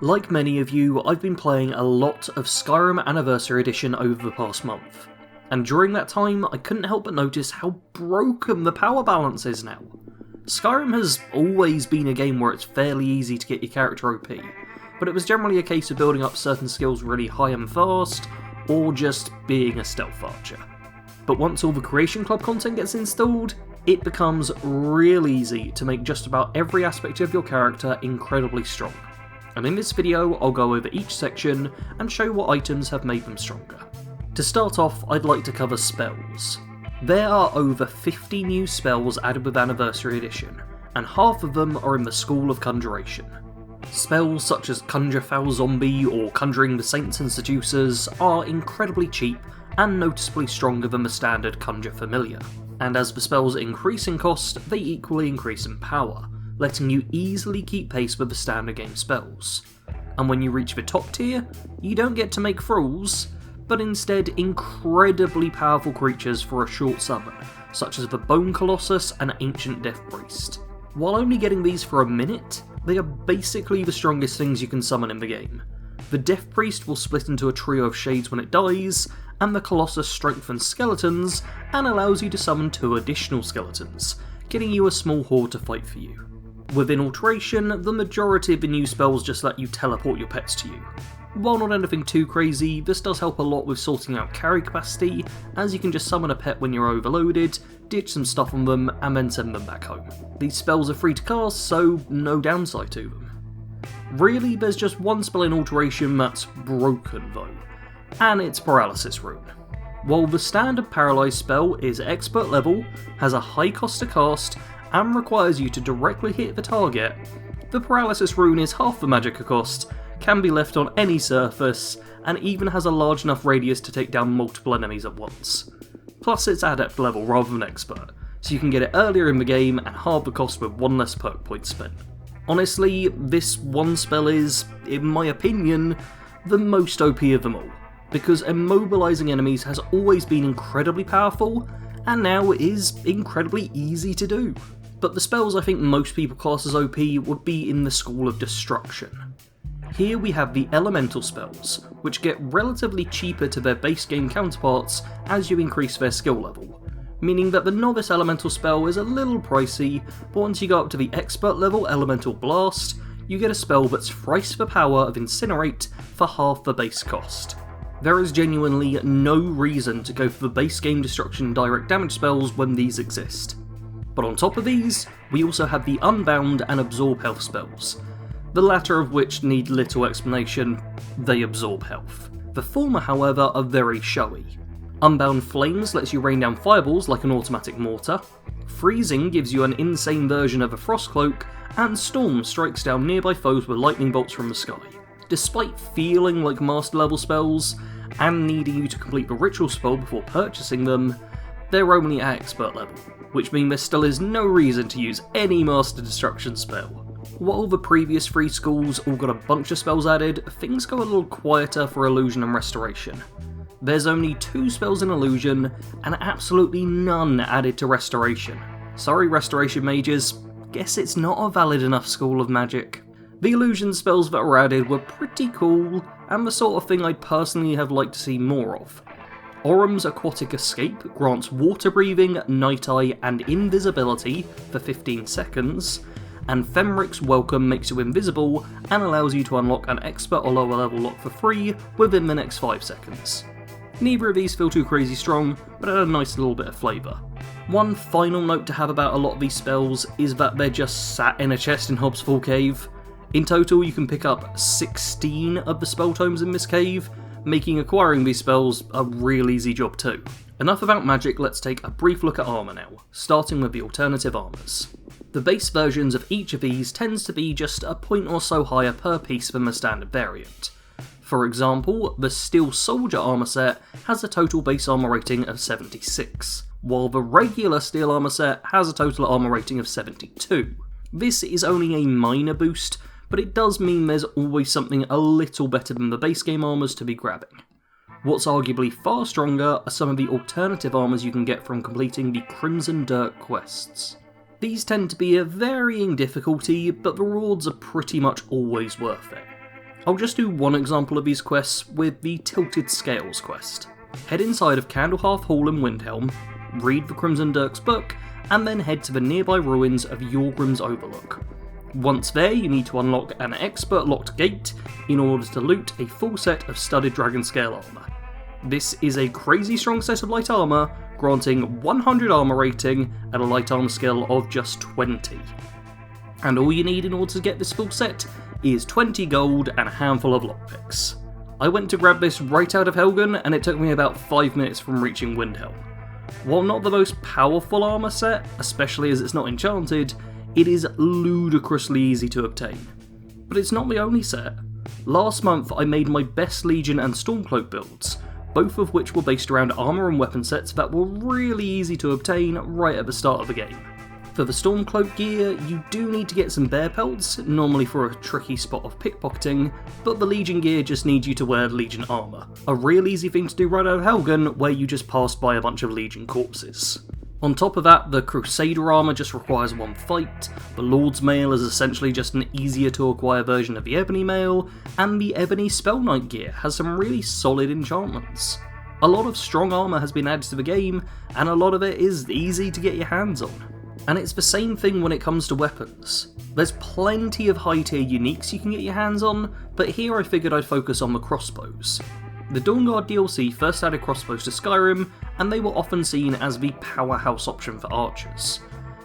Like many of you, I've been playing a lot of Skyrim Anniversary Edition over the past month, and during that time I couldn't help but notice how broken the power balance is now. Skyrim has always been a game where it's fairly easy to get your character OP, but it was generally a case of building up certain skills really high and fast, or just being a stealth archer. But once all the Creation Club content gets installed, it becomes real easy to make just about every aspect of your character incredibly strong. And in this video, I'll go over each section and show what items have made them stronger. To start off, I'd like to cover spells. There are over 50 new spells added with Anniversary Edition, and half of them are in the School of Conjuration. Spells such as Conjure Foul Zombie or Conjuring the Saints and Seducers are incredibly cheap and noticeably stronger than the standard Conjure Familiar. And as the spells increase in cost, they equally increase in power, letting you easily keep pace with the standard game spells. And when you reach the top tier, you don't get to make thralls, but instead incredibly powerful creatures for a short summon, such as the Bone Colossus and Ancient Death Priest. While only getting these for a minute, they are basically the strongest things you can summon in the game. The Death Priest will split into a trio of shades when it dies, and the Colossus strengthens skeletons and allows you to summon 2 additional skeletons, getting you a small horde to fight for you. Within Alteration, the majority of the new spells just let you teleport your pets to you. While not anything too crazy, this does help a lot with sorting out carry capacity, as you can just summon a pet when you're overloaded, ditch some stuff on them, and then send them back home. These spells are free to cast, so no downside to them. Really, there's just one spell in Alteration that's broken though, and it's Paralysis Rune. While the standard Paralyze spell is expert level, has a high cost to cast, and requires you to directly hit the target, the Paralysis Rune is half the magic cost, can be left on any surface, and even has a large enough radius to take down multiple enemies at once. Plus it's adept level rather than expert, so you can get it earlier in the game and halve the cost with one less perk point spent. Honestly, this one spell is, in my opinion, the most OP of them all, because immobilizing enemies has always been incredibly powerful, and now is incredibly easy to do. But the spells I think most people class as OP would be in the School of Destruction. Here we have the Elemental spells, which get relatively cheaper to their base game counterparts as you increase their skill level, meaning that the Novice Elemental spell is a little pricey, but once you go up to the Expert level Elemental Blast, you get a spell that's thrice the power of Incinerate for half the base cost. There is genuinely no reason to go for the base game destruction direct damage spells when these exist. But on top of these, we also have the Unbound and Absorb Health spells, the latter of which need little explanation, they absorb health. The former, however, are very showy. Unbound Flames lets you rain down fireballs like an automatic mortar, Freezing gives you an insane version of a Frost Cloak, and Storm strikes down nearby foes with lightning bolts from the sky. Despite feeling like master level spells, and needing you to complete the ritual spell before purchasing them, they're only at expert level, which means there still is no reason to use any master destruction spell. While the previous 3 schools all got a bunch of spells added, things go a little quieter for Illusion and Restoration. There's only 2 spells in Illusion, and absolutely none added to Restoration. Sorry Restoration mages, guess it's not a valid enough school of magic. The Illusion spells that were added were pretty cool, and the sort of thing I'd personally have liked to see more of. Orum's Aquatic Escape grants water breathing, night eye, and invisibility for 15 seconds, and Femric's Welcome makes you invisible and allows you to unlock an expert or lower level lock for free within the next 5 seconds. Neither of these feel too crazy strong, but add a nice little bit of flavour. One final note to have about a lot of these spells is that they're just sat in a chest in Hobbs Fall Cave. In total you can pick up 16 of the spell tomes in this cave, making acquiring these spells a real easy job too. Enough about magic, let's take a brief look at armour now, starting with the alternative armours. The base versions of each of these tends to be just a point or so higher per piece than the standard variant. For example, the Steel Soldier armour set has a total base armour rating of 76, while the regular Steel armour set has a total armour rating of 72. This is only a minor boost, but it does mean there's always something a little better than the base game armours to be grabbing. What's arguably far stronger are some of the alternative armours you can get from completing the Crimson Dirt quests. These tend to be of varying difficulty, but the rewards are pretty much always worth it. I'll just do one example of these quests with the Tilted Scales quest. Head inside of Candlehearth Hall in Windhelm, read the Crimson Dirk's book, and then head to the nearby ruins of Yorgrim's Overlook. Once there, you need to unlock an expert locked gate in order to loot a full set of studded dragon scale armour. This is a crazy strong set of light armour, granting 100 armour rating at a light armour skill of just 20. And all you need in order to get this full set is 20 gold and a handful of lockpicks. I went to grab this right out of Helgen, and it took me about 5 minutes from reaching Windhelm. While not the most powerful armour set, especially as it's not enchanted, it is ludicrously easy to obtain. But it's not the only set. Last month I made my best Legion and Stormcloak builds, both of which were based around armour and weapon sets that were really easy to obtain right at the start of the game. For the Stormcloak gear, you do need to get some bear pelts, normally for a tricky spot of pickpocketing, but the Legion gear just needs you to wear Legion armour, a real easy thing to do right out of Helgen, where you just pass by a bunch of Legion corpses. On top of that, the Crusader armour just requires one fight, the Lord's Mail is essentially just an easier to acquire version of the Ebony Mail, and the Ebony Spell Knight gear has some really solid enchantments. A lot of strong armour has been added to the game, and a lot of it is easy to get your hands on. And it's the same thing when it comes to weapons. There's plenty of high tier uniques you can get your hands on, but here I figured I'd focus on the crossbows. The Dawnguard DLC first added crossbows to Skyrim, and they were often seen as the powerhouse option for archers.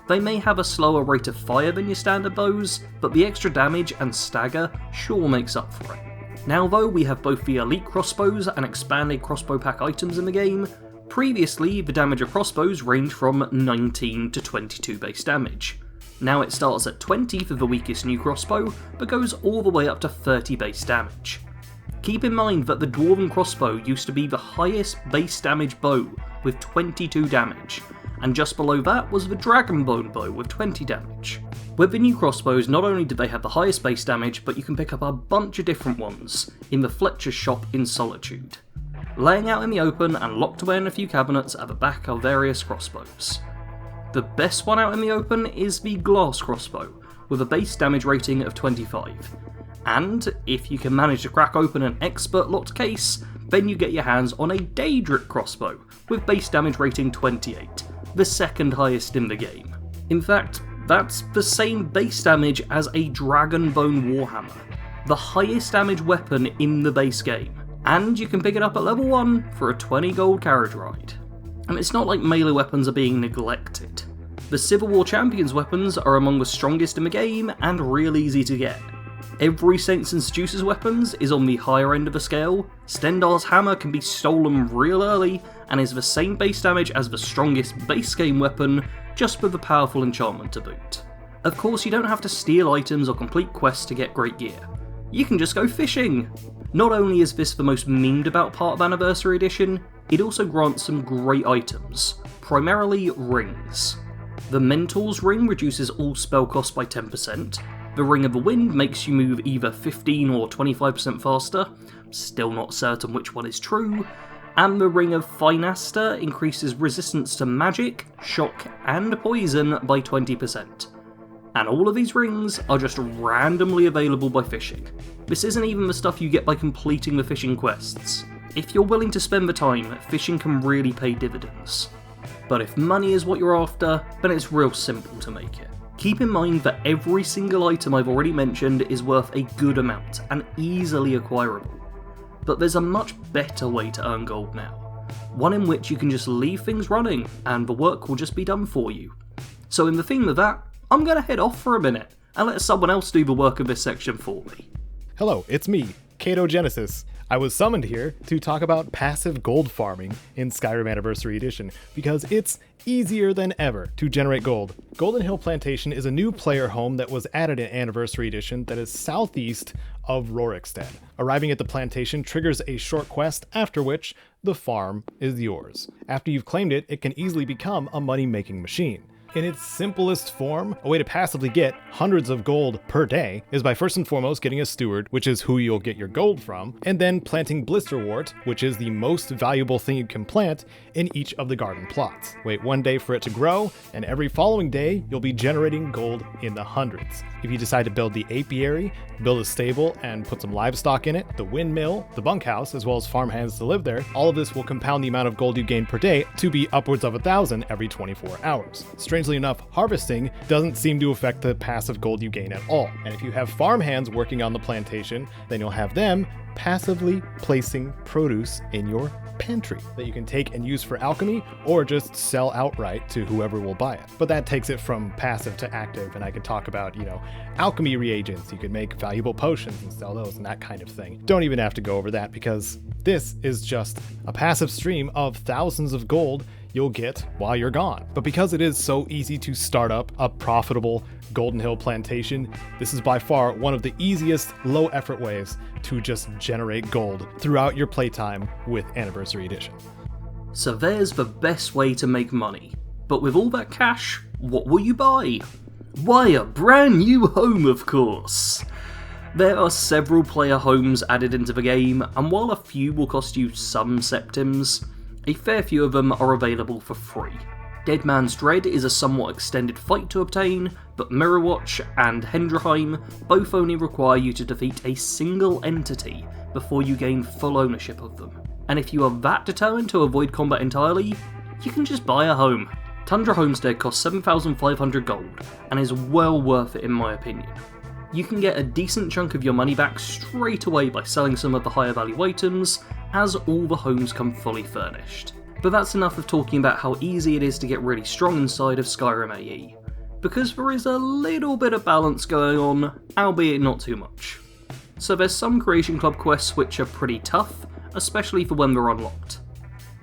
They may have a slower rate of fire than your standard bows, but the extra damage and stagger sure makes up for it. Now though we have both the elite crossbows and expanded crossbow pack items in the game, previously the damage of crossbows ranged from 19 to 22 base damage. Now it starts at 20 for the weakest new crossbow, but goes all the way up to 30 base damage. Keep in mind that the Dwarven crossbow used to be the highest base damage bow with 22 damage, and just below that was the Dragonbone bow with 20 damage. With the new crossbows, not only do they have the highest base damage, but you can pick up a bunch of different ones in the Fletcher's shop in Solitude. Laying out in the open and locked away in a few cabinets at the back are various crossbows. The best one out in the open is the Glass crossbow, with a base damage rating of 25. And if you can manage to crack open an expert locked case, then you get your hands on a Daedric crossbow with base damage rating 28, the second highest in the game. In fact, that's the same base damage as a Dragonbone Warhammer, the highest damage weapon in the base game, and you can pick it up at level 1 for a 20 gold carriage ride. And it's not like melee weapons are being neglected. The Civil War Champions weapons are among the strongest in the game and real easy to get. Every Saints and Seducer's weapons is on the higher end of the scale, Stendarr's hammer can be stolen real early, and is the same base damage as the strongest base game weapon, just with a powerful enchantment to boot. Of course, you don't have to steal items or complete quests to get great gear. You can just go fishing! Not only is this the most memed about part of Anniversary Edition, it also grants some great items, primarily rings. The Mentor's Ring reduces all spell costs by 10%, the Ring of the Wind makes you move either 15 or 25% faster, still not certain which one is true, and the Ring of Finaster increases resistance to magic, shock, and poison by 20%. And all of these rings are just randomly available by fishing. This isn't even the stuff you get by completing the fishing quests. If you're willing to spend the time, fishing can really pay dividends. But if money is what you're after, then it's real simple to make it. Keep in mind that every single item I've already mentioned is worth a good amount and easily acquirable. But there's a much better way to earn gold now. One in which you can just leave things running and the work will just be done for you. So in the theme of that, I'm going to head off for a minute and let someone else do the work of this section for me. Hello, it's me, Kato Genesis. I was summoned here to talk about passive gold farming in Skyrim Anniversary Edition, because it's easier than ever to generate gold. Golden Hill Plantation is a new player home that was added in Anniversary Edition that is southeast of Rorikstead. Arriving at the plantation triggers a short quest, after which the farm is yours. After you've claimed it, it can easily become a money-making machine. In its simplest form, a way to passively get hundreds of gold per day is by first and foremost getting a steward, which is who you'll get your gold from, and then planting blisterwort, which is the most valuable thing you can plant in each of the garden plots. Wait 1 day for it to grow, and every following day you'll be generating gold in the hundreds. If you decide to build the apiary, build a stable, and put some livestock in it, the windmill, the bunkhouse, as well as farmhands to live there, all of this will compound the amount of gold you gain per day to be upwards of 1,000 every 24 hours. Strangely enough, harvesting doesn't seem to affect the passive gold you gain at all. And if you have farmhands working on the plantation, then you'll have them passively placing produce in your pantry that you can take and use for alchemy or just sell outright to whoever will buy it. But that takes it from passive to active, and I could talk about, alchemy reagents. You could make valuable potions and sell those and that kind of thing. Don't even have to go over that because this is just a passive stream of thousands of gold you'll get while you're gone. But because it is so easy to start up a profitable Golden Hill plantation, this is by far one of the easiest low effort ways to just generate gold throughout your playtime with Anniversary Edition. So there's the best way to make money. But with all that cash, what will you buy? Why, a brand new home, of course! There are several player homes added into the game, and while a few will cost you some septims, a fair few of them are available for free. Dead Man's Dread is a somewhat extended fight to obtain, but Mirrorwatch and Hendrheim both only require you to defeat a single entity before you gain full ownership of them. And if you are that determined to avoid combat entirely, you can just buy a home. Tundra Homestead costs 7,500 gold, and is well worth it in my opinion. You can get a decent chunk of your money back straight away by selling some of the higher value items, as all the homes come fully furnished. But that's enough of talking about how easy it is to get really strong inside of Skyrim AE, because there is a little bit of balance going on, albeit not too much. So there's some Creation Club quests which are pretty tough, especially for when they're unlocked.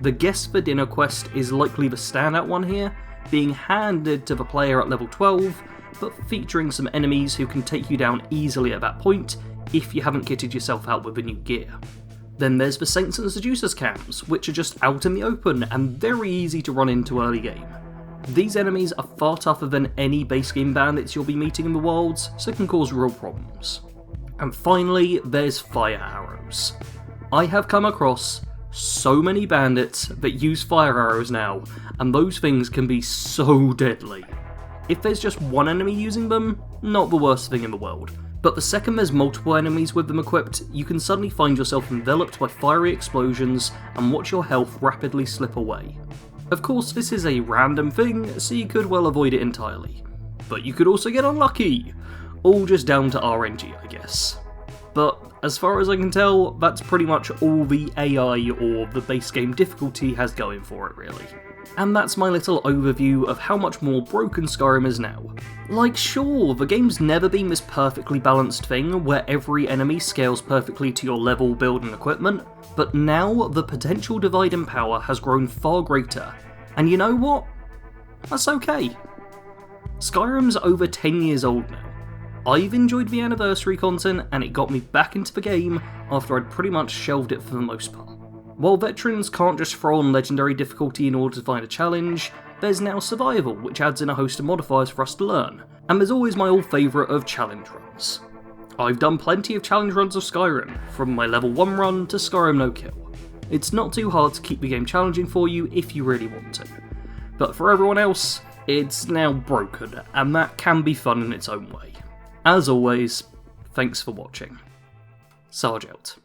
The Guest for Dinner quest is likely the standout one here, being handed to the player at level 12, but featuring some enemies who can take you down easily at that point if you haven't kitted yourself out with the new gear. Then there's the Saints and Seducers camps, which are just out in the open and very easy to run into early game. These enemies are far tougher than any base game bandits you'll be meeting in the wilds, so can cause real problems. And finally, there's fire arrows. I have come across so many bandits that use fire arrows now, and those things can be so deadly. If there's just one enemy using them, not the worst thing in the world. But the second there's multiple enemies with them equipped, you can suddenly find yourself enveloped by fiery explosions and watch your health rapidly slip away. Of course, this is a random thing, so you could well avoid it entirely. But you could also get unlucky. All just down to RNG, I guess. But as far as I can tell, that's pretty much all the AI or the base game difficulty has going for it, really. And that's my little overview of how much more broken Skyrim is now. Like, sure, the game's never been this perfectly balanced thing where every enemy scales perfectly to your level, build and equipment, but now the potential divide in power has grown far greater, and you know what? That's okay. Skyrim's over 10 years old now. I've enjoyed the anniversary content and it got me back into the game after I'd pretty much shelved it for the most part. While veterans can't just throw on legendary difficulty in order to find a challenge, there's now survival, which adds in a host of modifiers for us to learn, and there's always my old favourite of challenge runs. I've done plenty of challenge runs of Skyrim, from my level 1 run to Skyrim no kill. It's not too hard to keep the game challenging for you if you really want to. But for everyone else, it's now broken, and that can be fun in its own way. As always, thanks for watching. Sarge out.